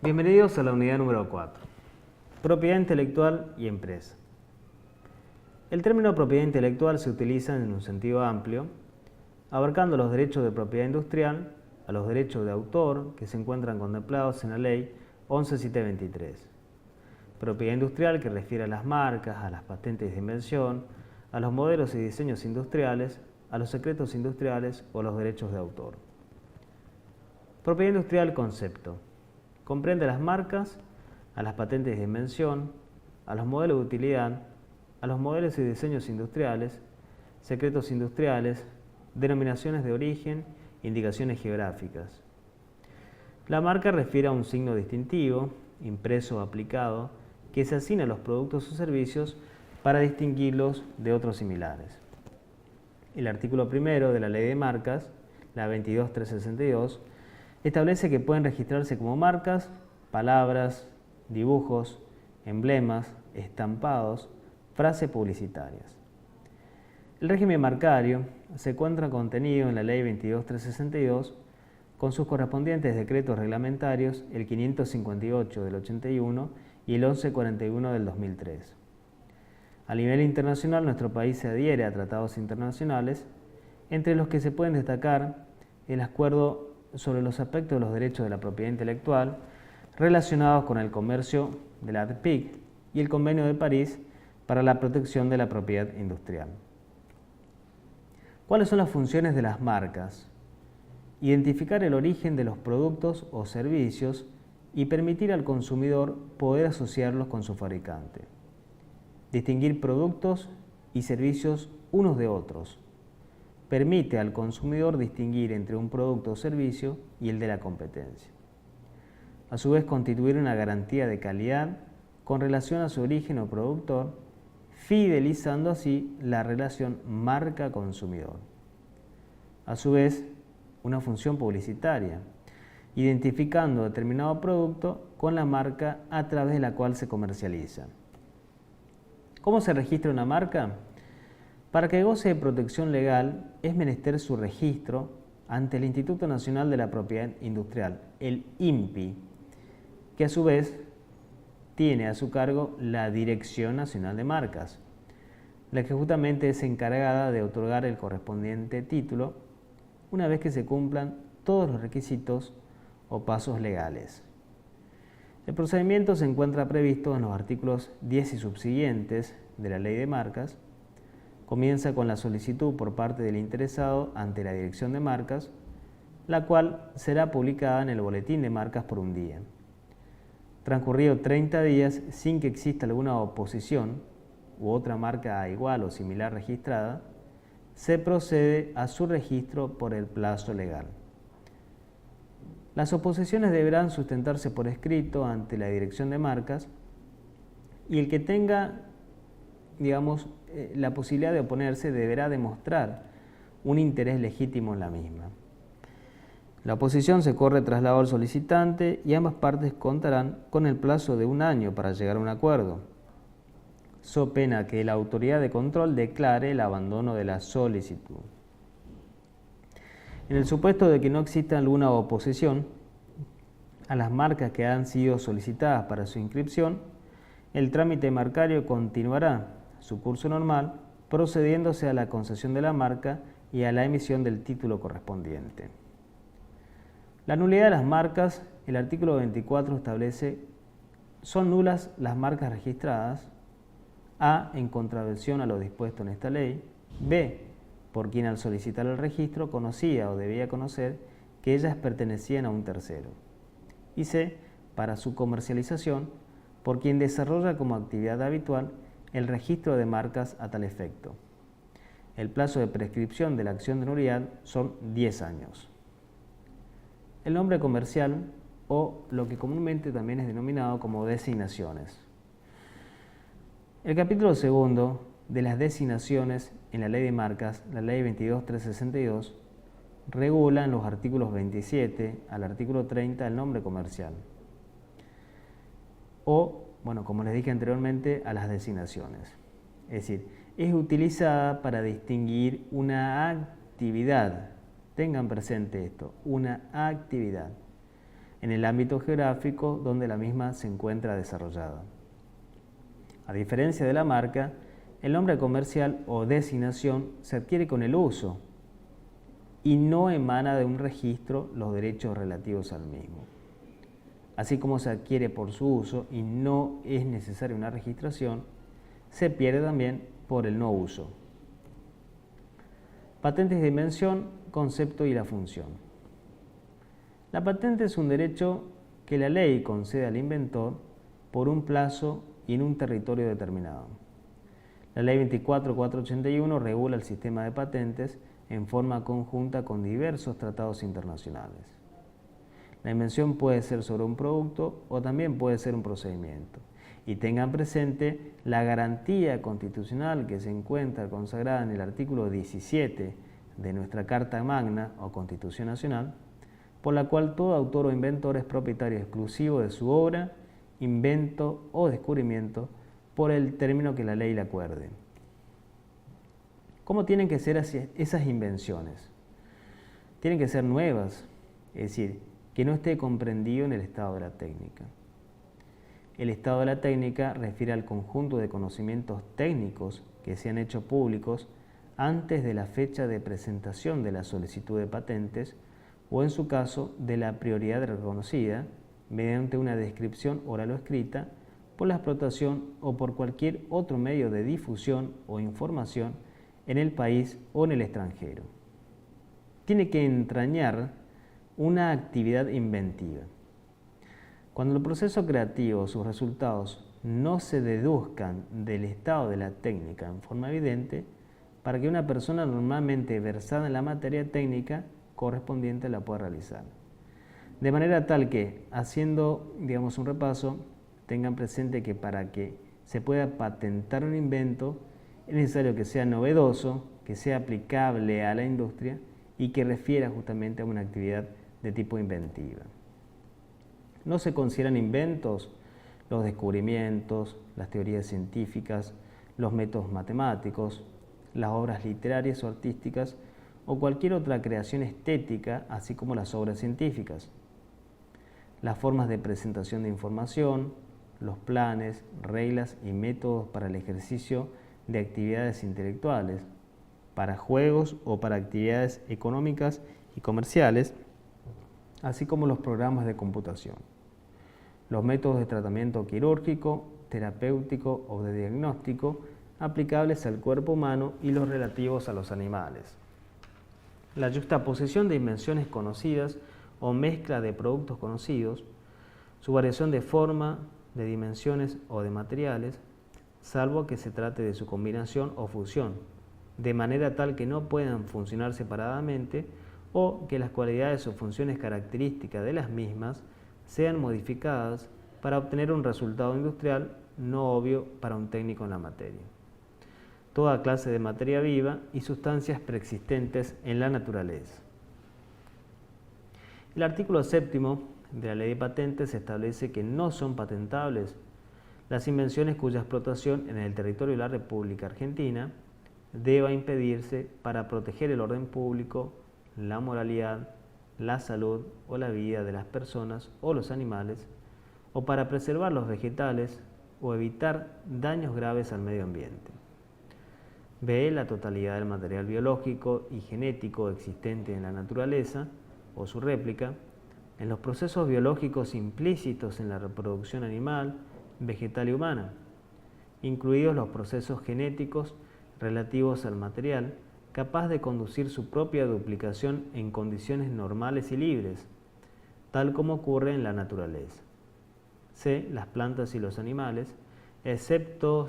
Bienvenidos a la unidad número 4. Propiedad intelectual y empresa. El término propiedad intelectual se utiliza en un sentido amplio, abarcando los derechos de propiedad industrial a los derechos de autor que se encuentran contemplados en la Ley 11.723. Propiedad industrial que refiere a las marcas, a las patentes de invención, a los modelos y diseños industriales, a los secretos industriales o los derechos de autor. Propiedad industrial concepto. Comprende a las marcas, a las patentes de invención, a los modelos de utilidad, a los modelos y diseños industriales, secretos industriales, denominaciones de origen, indicaciones geográficas. La marca refiere a un signo distintivo, impreso o aplicado, que se asigna a los productos o servicios para distinguirlos de otros similares. El artículo primero de la Ley de Marcas, la 22.362, establece que pueden registrarse como marcas, palabras, dibujos, emblemas, estampados, frases publicitarias. El régimen marcario se encuentra contenido en la Ley 22.362 con sus correspondientes decretos reglamentarios, el 558 del 81 y el 1141 del 2003. A nivel internacional, nuestro país se adhiere a tratados internacionales, entre los que se pueden destacar el Acuerdo sobre los aspectos de los derechos de la propiedad intelectual relacionados con el comercio de la ATPIC y el Convenio de París para la protección de la propiedad industrial. ¿Cuáles son las funciones de las marcas? Identificar el origen de los productos o servicios y permitir al consumidor poder asociarlos con su fabricante. Distinguir productos y servicios unos de otros. Permite al consumidor distinguir entre un producto o servicio y el de la competencia. A su vez, constituir una garantía de calidad con relación a su origen o productor, fidelizando así la relación marca-consumidor. A su vez, una función publicitaria, identificando determinado producto con la marca a través de la cual se comercializa. ¿Cómo se registra una marca? Para que goce de protección legal es menester su registro ante el Instituto Nacional de la Propiedad Industrial, el INPI, que a su vez tiene a su cargo la Dirección Nacional de Marcas, la que justamente es encargada de otorgar el correspondiente título una vez que se cumplan todos los requisitos o pasos legales. El procedimiento se encuentra previsto en los artículos 10 y subsiguientes de la Ley de Marcas. Comienza con la solicitud por parte del interesado ante la Dirección de Marcas, la cual será publicada en el Boletín de Marcas por un día. Transcurrido 30 días sin que exista alguna oposición u otra marca igual o similar registrada, se procede a su registro por el plazo legal. Las oposiciones deberán sustentarse por escrito ante la Dirección de Marcas y el que tenga, la posibilidad de oponerse deberá demostrar un interés legítimo en la misma. La oposición se corre traslado al solicitante y ambas partes contarán con el plazo de 1 año para llegar a un acuerdo, so pena que la autoridad de control declare el abandono de la solicitud. En el supuesto de que no exista alguna oposición a las marcas que han sido solicitadas para su inscripción, el trámite marcario continuará su curso normal, procediéndose a la concesión de la marca y a la emisión del título correspondiente. La nulidad de las marcas, el artículo 24 establece: son nulas las marcas registradas, a. en contravención a lo dispuesto en esta ley, b. por quien al solicitar el registro conocía o debía conocer que ellas pertenecían a un tercero, y c. para su comercialización, por quien desarrolla como actividad habitual el registro de marcas a tal efecto. El plazo de prescripción de la acción de nulidad son 10 años. El nombre comercial, o lo que comúnmente también es denominado como designaciones. El capítulo segundo de las designaciones en la Ley de Marcas, la Ley 22.362, regula en los artículos 27 al artículo 30 el nombre comercial. O, como les dije anteriormente, a las designaciones. Es decir, es utilizada para distinguir una actividad. Tengan presente esto, una actividad. en el ámbito geográfico donde la misma se encuentra desarrollada. A diferencia de la marca, el nombre comercial o designación se adquiere con el uso y no emana de un registro los derechos relativos al mismo. Así como se adquiere por su uso y no es necesaria una registración, se pierde también por el no uso. Patentes de invención, concepto y la función. La patente es un derecho que la ley concede al inventor por un plazo y en un territorio determinado. La Ley 24.481 regula el sistema de patentes en forma conjunta con diversos tratados internacionales. La invención puede ser sobre un producto o también puede ser un procedimiento. Y tengan presente la garantía constitucional que se encuentra consagrada en el artículo 17 de nuestra Carta Magna o Constitución Nacional, por la cual todo autor o inventor es propietario exclusivo de su obra, invento o descubrimiento por el término que la ley le acuerde. ¿Cómo tienen que ser esas invenciones? Tienen que ser nuevas, es decir, que no esté comprendido en el estado de la técnica. El estado de la técnica refiere al conjunto de conocimientos técnicos que se han hecho públicos antes de la fecha de presentación de la solicitud de patentes o, en su caso, de la prioridad reconocida mediante una descripción oral o escrita por la explotación o por cualquier otro medio de difusión o información en el país o en el extranjero. Tiene que entrañar una actividad inventiva. Cuando el proceso creativo o sus resultados no se deduzcan del estado de la técnica en forma evidente, para que una persona normalmente versada en la materia técnica correspondiente la pueda realizar. De manera tal que, haciendo un repaso, tengan presente que para que se pueda patentar un invento es necesario que sea novedoso, que sea aplicable a la industria y que refiera justamente a una actividad de tipo inventiva. No se consideran inventos los descubrimientos, las teorías científicas, los métodos matemáticos, las obras literarias o artísticas o cualquier otra creación estética, así como las obras científicas. Las formas de presentación de información, los planes, reglas y métodos para el ejercicio de actividades intelectuales, para juegos o para actividades económicas y comerciales, así como los programas de computación. Los métodos de tratamiento quirúrgico, terapéutico o de diagnóstico aplicables al cuerpo humano y los relativos a los animales. La yuxtaposición de invenciones conocidas o mezcla de productos conocidos, su variación de forma, de dimensiones o de materiales, salvo que se trate de su combinación o fusión, de manera tal que no puedan funcionar separadamente o que las cualidades o funciones características de las mismas sean modificadas para obtener un resultado industrial no obvio para un técnico en la materia. Toda clase de materia viva y sustancias preexistentes en la naturaleza. El artículo 7 de la Ley de Patentes establece que no son patentables las invenciones cuya explotación en el territorio de la República Argentina deba impedirse para proteger el orden público, la moralidad, la salud o la vida de las personas o los animales, o para preservar los vegetales o evitar daños graves al medio ambiente. B. La totalidad del material biológico y genético existente en la naturaleza o su réplica, en los procesos biológicos implícitos en la reproducción animal, vegetal y humana, incluidos los procesos genéticos relativos al material, capaz de conducir su propia duplicación en condiciones normales y libres, tal como ocurre en la naturaleza. C. Las plantas y los animales, excepto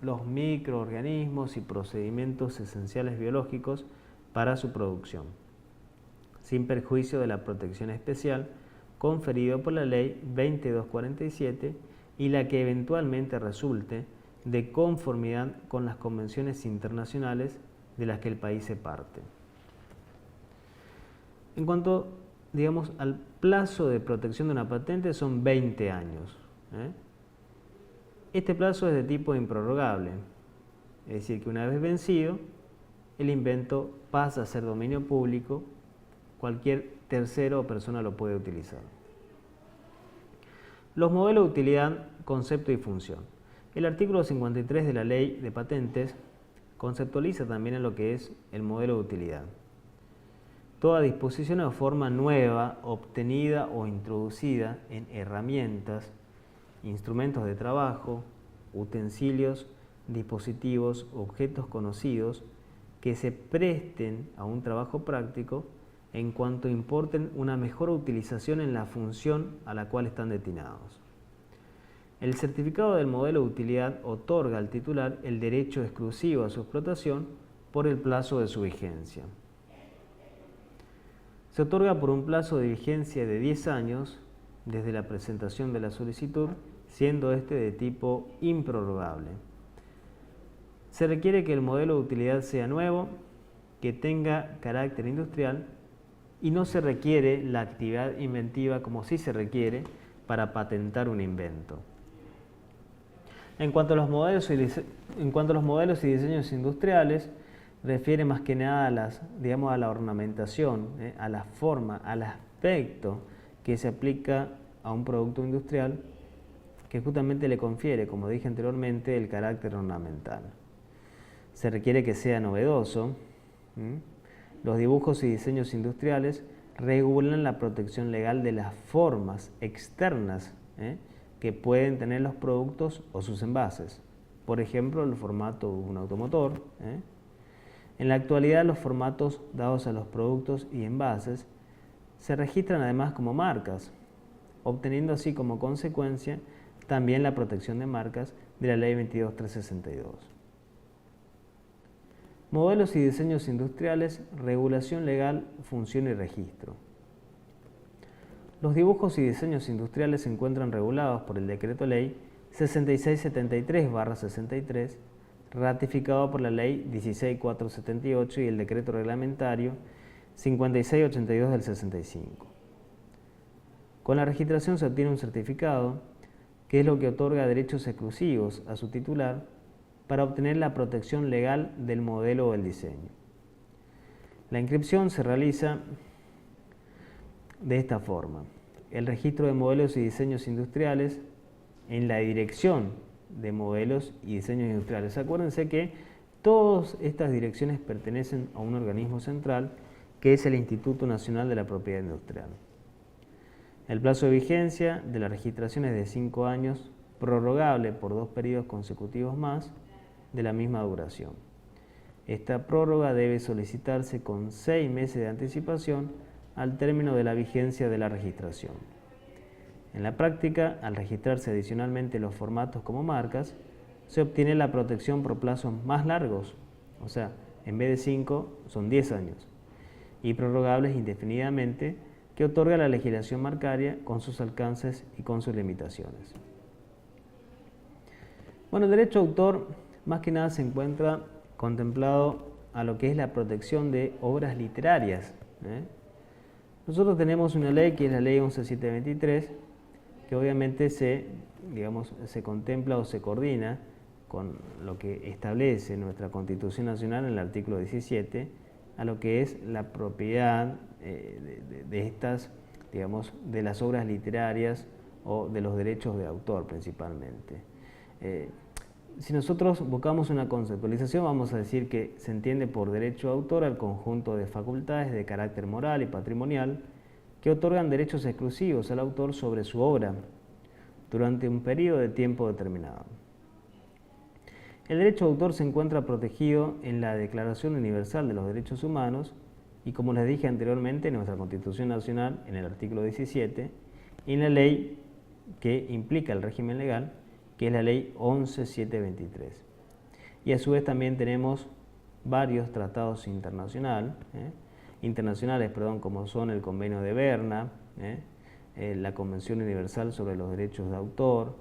los microorganismos y procedimientos esenciales biológicos para su producción, sin perjuicio de la protección especial conferida por la Ley 2247 y la que eventualmente resulte de conformidad con las convenciones internacionales de las que el país se parte. En cuanto, al plazo de protección de una patente, son 20 años. Este plazo es de tipo improrrogable, es decir, que una vez vencido, el invento pasa a ser dominio público, cualquier tercero o persona lo puede utilizar. Los modelos de utilidad, concepto y función. El artículo 53 de la Ley de Patentes conceptualiza también en lo que es el modelo de utilidad. Toda disposición o forma nueva, obtenida o introducida en herramientas, instrumentos de trabajo, utensilios, dispositivos, objetos conocidos que se presten a un trabajo práctico en cuanto importen una mejor utilización en la función a la cual están destinados. El certificado del modelo de utilidad otorga al titular el derecho exclusivo a su explotación por el plazo de su vigencia. Se otorga por un plazo de vigencia de 10 años desde la presentación de la solicitud, siendo este de tipo improrrogable. Se requiere que el modelo de utilidad sea nuevo, que tenga carácter industrial y no se requiere la actividad inventiva como sí se requiere para patentar un invento. En cuanto a los modelos y diseños industriales, refiere más que nada a la ornamentación, a la forma, al aspecto que se aplica a un producto industrial que justamente le confiere, como dije anteriormente, el carácter ornamental. Se requiere que sea novedoso. Los dibujos y diseños industriales regulan la protección legal de las formas externas que pueden tener los productos o sus envases. Por ejemplo, el formato de un automotor. En la actualidad, los formatos dados a los productos y envases se registran además como marcas, obteniendo así como consecuencia también la protección de marcas de la Ley 22.362. Modelos y diseños industriales, regulación legal, función y registro. Los dibujos y diseños industriales se encuentran regulados por el Decreto Ley 6673/63, ratificado por la Ley 16478 y el Decreto Reglamentario 5682 del 65. Con la registración se obtiene un certificado, que es lo que otorga derechos exclusivos a su titular para obtener la protección legal del modelo o el diseño. La inscripción se realiza de esta forma: el registro de modelos y diseños industriales en la Dirección de Modelos y Diseños Industriales. Acuérdense que todas estas direcciones pertenecen a un organismo central que es el Instituto Nacional de la Propiedad Industrial. El plazo de vigencia de la registración es de 5 años, prorrogable por 2 periodos consecutivos más de la misma duración. Esta prórroga debe solicitarse con 6 meses de anticipación al término de la vigencia de la registración. En la práctica, al registrarse adicionalmente los formatos como marcas, se obtiene la protección por plazos más largos, o sea, en vez de 5 son 10 años, y prorrogables indefinidamente, que otorga la legislación marcaria con sus alcances y con sus limitaciones. Bueno, el derecho de autor más que nada se encuentra contemplado a lo que es la protección de obras literarias. Nosotros tenemos una ley que es la Ley 11723, que obviamente se contempla o se coordina con lo que establece nuestra Constitución Nacional en el artículo 17, a lo que es la propiedad de estas, de las obras literarias o de los derechos de autor principalmente. Si nosotros buscamos una conceptualización, vamos a decir que se entiende por derecho de autor al conjunto de facultades de carácter moral y patrimonial que otorgan derechos exclusivos al autor sobre su obra durante un periodo de tiempo determinado. El derecho de autor se encuentra protegido en la Declaración Universal de los Derechos Humanos y, como les dije anteriormente, en nuestra Constitución Nacional, en el artículo 17, y en la ley que implica el régimen legal, que es la Ley 11723. Y a su vez también tenemos varios tratados internacionales, como son el Convenio de Berna, la Convención Universal sobre los Derechos de Autor,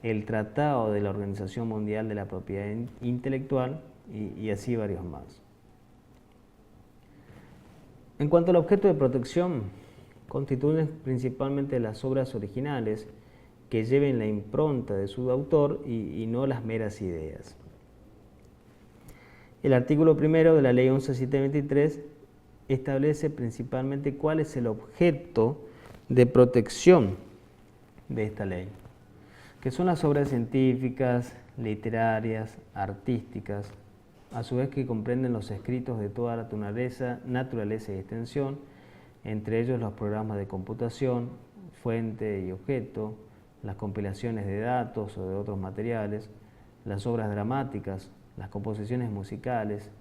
el Tratado de la Organización Mundial de la Propiedad Intelectual y así varios más. En cuanto al objeto de protección, constituyen principalmente las obras originales que lleven la impronta de su autor y no las meras ideas. El artículo 1 de la Ley 11723 establece principalmente cuál es el objeto de protección de esta ley, que son las obras científicas, literarias, artísticas, a su vez que comprenden los escritos de toda naturaleza y extensión, entre ellos los programas de computación, fuente y objeto, las compilaciones de datos o de otros materiales, las obras dramáticas, las composiciones musicales,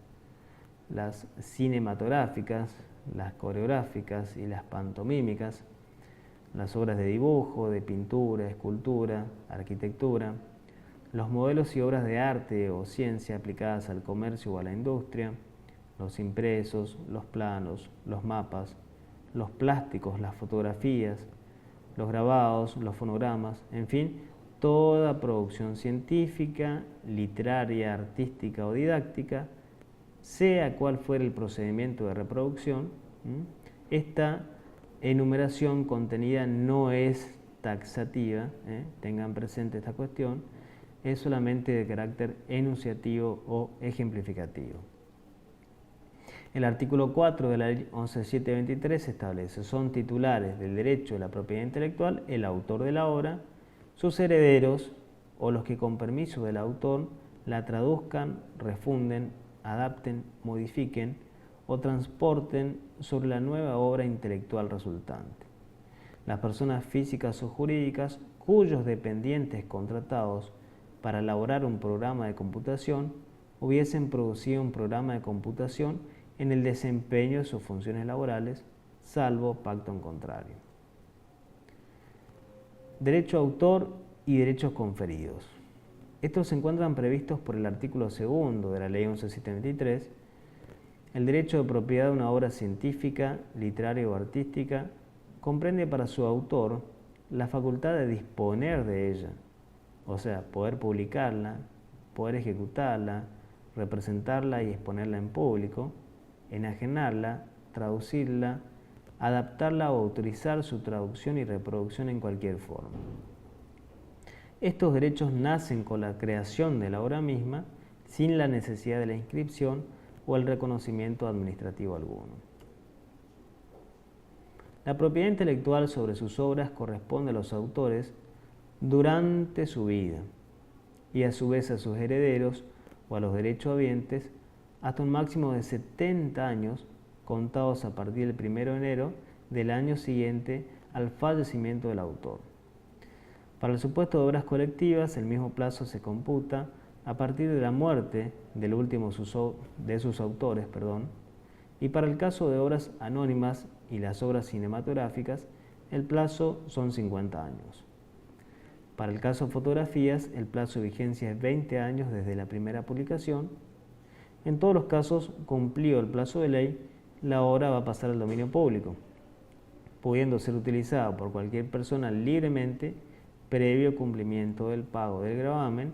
las cinematográficas, las coreográficas y las pantomímicas, las obras de dibujo, de pintura, escultura, arquitectura, los modelos y obras de arte o ciencia aplicadas al comercio o a la industria, los impresos, los planos, los mapas, los plásticos, las fotografías, los grabados, los fonogramas, en fin, toda producción científica, literaria, artística o didáctica, sea cual fuera el procedimiento de reproducción, esta enumeración contenida no es taxativa, tengan presente esta cuestión, es solamente de carácter enunciativo o ejemplificativo. El artículo 4 de la ley 11.723 establece: son titulares del derecho de la propiedad intelectual el autor de la obra, sus herederos o los que con permiso del autor la traduzcan, refunden, adapten, modifiquen o transporten sobre la nueva obra intelectual resultante. Las personas físicas o jurídicas cuyos dependientes contratados para elaborar un programa de computación hubiesen producido un programa de computación en el desempeño de sus funciones laborales, salvo pacto en contrario. Derecho a autor y derechos conferidos. Estos se encuentran previstos por el artículo 2 de la ley 11.723. El derecho de propiedad de una obra científica, literaria o artística comprende para su autor la facultad de disponer de ella, o sea, poder publicarla, poder ejecutarla, representarla y exponerla en público, enajenarla, traducirla, adaptarla o autorizar su traducción y reproducción en cualquier forma. Estos derechos nacen con la creación de la obra misma, sin la necesidad de la inscripción o el reconocimiento administrativo alguno. La propiedad intelectual sobre sus obras corresponde a los autores durante su vida y a su vez a sus herederos o a los derechohabientes hasta un máximo de 70 años contados a partir del 1 de enero del año siguiente al fallecimiento del autor. Para el supuesto de obras colectivas, el mismo plazo se computa a partir de la muerte del último de sus autores, y para el caso de obras anónimas y las obras cinematográficas, el plazo son 50 años. Para el caso de fotografías, el plazo de vigencia es 20 años desde la primera publicación. En todos los casos, cumplido el plazo de ley, la obra va a pasar al dominio público, pudiendo ser utilizada por cualquier persona libremente previo cumplimiento del pago del gravamen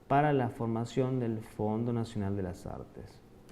para la formación del Fondo Nacional de las Artes.